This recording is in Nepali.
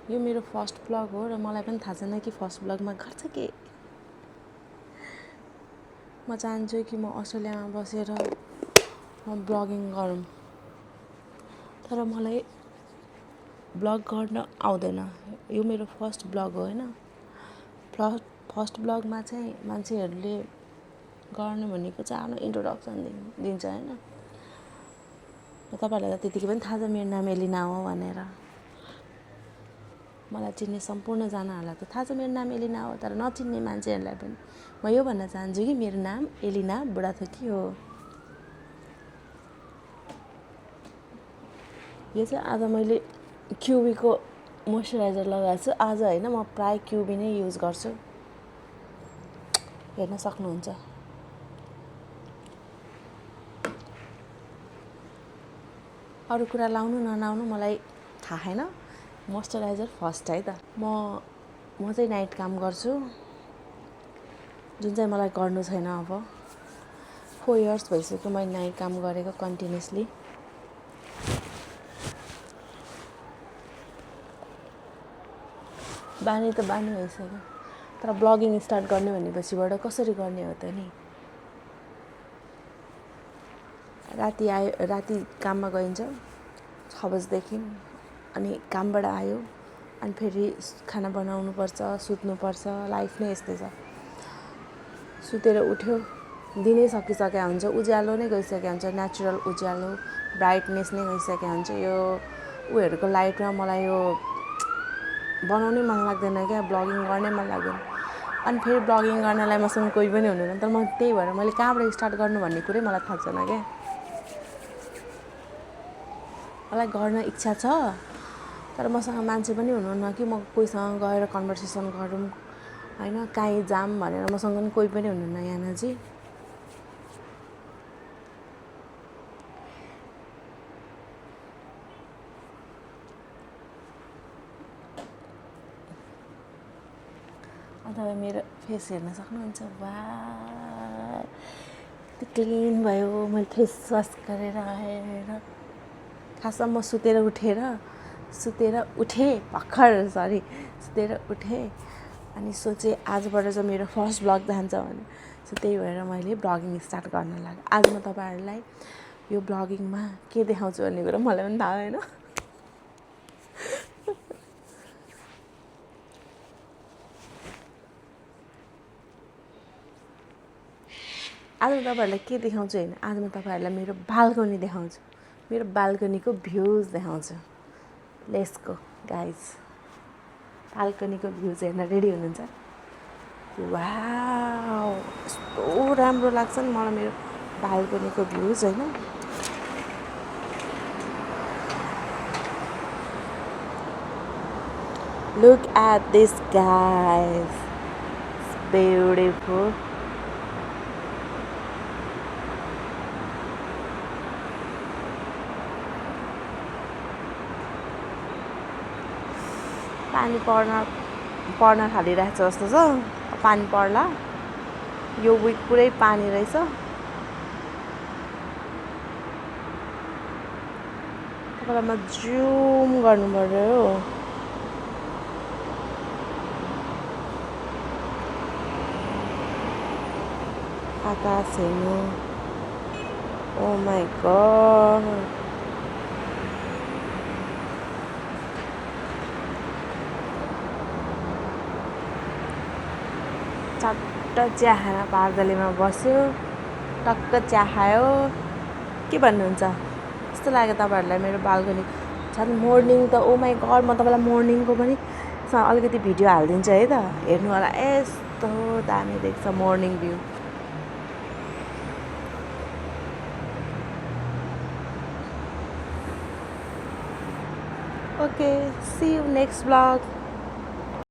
यो मेरो फर्स्ट ब्लग हो र मलाई पनि थाहा छैन कि फर्स्ट ब्लगमा गर्छ के। म चाहन्छु कि म अस्ट्रेलियामा बसेर म ब्लगिङ गरौँ, तर मलाई ब्लग गर्न आउँदैन। यो मेरो फर्स्ट ब्लग हो होइन। फर्स्ट ब्लगमा चाहिँ मान्छेहरूले गर्ने भनेको चाहिँ आफ्नो इन्ट्रोडक्सन दिन्छ होइन। तपाईँहरूलाई त त्यतिकै पनि थाहा छ मेरो नाम एलिना हो भनेर। मलाई चिन्ने सम्पूर्णजनाहरूलाई त थाहा छ मेरो नाम एलिना हो, तर नचिन्ने मान्छेहरूलाई पनि म यो भन्न चाहन्छु कि मेरो नाम एलिना बुढाथोकी हो। यो चाहिँ आज मैले क्युबीको मोइस्चराइजर लगाएको छु आज होइन। म प्रायः क्युबी नै युज गर्छु, हेर्न सक्नुहुन्छ। अरू कुरा लाउनु नलाउनु मलाई थाहा छैन, मोइस्चराइजर फर्स्ट है त। म चाहिँ नाइट काम गर्छु, जुन चाहिँ मलाई गर्नु छैन। अब 4 इयर्स भइसक्यो मैले नाइट काम गरेको कन्टिन्युसली। बानी त बानी भइसक्यो, तर ब्लगिङ स्टार्ट गर्ने भनेपछिबाट कसरी गर्ने हो त नि। राति काममा गइन्छ 6 बजीदेखि, अनि कामबाट आयो अनि फेरि खाना बनाउनुपर्छ, सुत्नुपर्छ। लाइफ नै यस्तै छ। सुतेर उठ्यो, दिनै सकिसकेको हुन्छ, उज्यालो नै गइसकेको हुन्छ, नेचुरल उज्यालो ब्राइटनेस नै गइसकेको हुन्छ। यो उयोहरूको लाइटमा मलाई यो बनाउनै मन लाग्दैन क्या, ब्लगिङ गर्नै मन लाग्दैन। अनि फेरि ब्लगिङ गर्नलाई मसँग कोही पनि हुनुहुन्न, तर म त्यही भएर मैले कहाँबाट स्टार्ट गर्नु भन्ने कुरै मलाई थाहा छैन क्या। मलाई गर्न इच्छा छ, तर मसँग मान्छे पनि हुनुहुन्न कि म कोहीसँग गएर कन्भर्सेसन गरौँ होइन, काहीँ जाम भनेर मसँग पनि कोही पनि हुनुहुन्न यहाँ नजिक। अन्त मेरो फेस हेर्न सक्नुहुन्छ। वा कति क्लिन भयो, मैले फेस वास गरेर आएर। खासमा म सुतेर उठेँ अनि सोचेँ आजबाट चाहिँ मेरो फर्स्ट ब्लग जान्छ भने। सो त्यही भएर मैले ब्लगिङ स्टार्ट गर्न लाग्यो। आज म तपाईँहरूलाई यो ब्लगिङमा के देखाउँछु भन्ने कुरो मलाई पनि थाहा होइन। आज म तपाईँहरूलाई के देखाउँछु होइन, आज म तपाईँहरूलाई मेरो बाल्कनी देखाउँछु, मेरो बाल्कनीको भ्युज देखाउँछु। Let's go guys. बाल्कनीको भ्युज हेर्न रेडी हुनुहुन्छ? वाउ, यस्तो राम्रो लाग्छ नि मलाई मेरो बाल्कनीको भ्युज होइन। Look at this guys, it's beautiful. पानी पर्न थालिरहेको छ जस्तो छ। पानी पर्ला, यो विक पुरै पानी रहेछ। तपाईँलाई म जुम गर्नु पर्यो। आकाश हेर्नु, ओ माई गॉड। चट्ट चिया खाना पार्दलीमा बस्यो, टक्क चिया खायो। के भन्नुहुन्छ, कस्तो लाग्यो तपाईँहरूलाई मेरो बाल्कनी? झन् मर्निङ त ओ माई गड, म तपाईँलाई मर्निङको पनि अलिकति भिडियो हालिदिन्छु है त, हेर्नु होला। यस्तो दामी देख्छ morning view. Okay, see you next blog.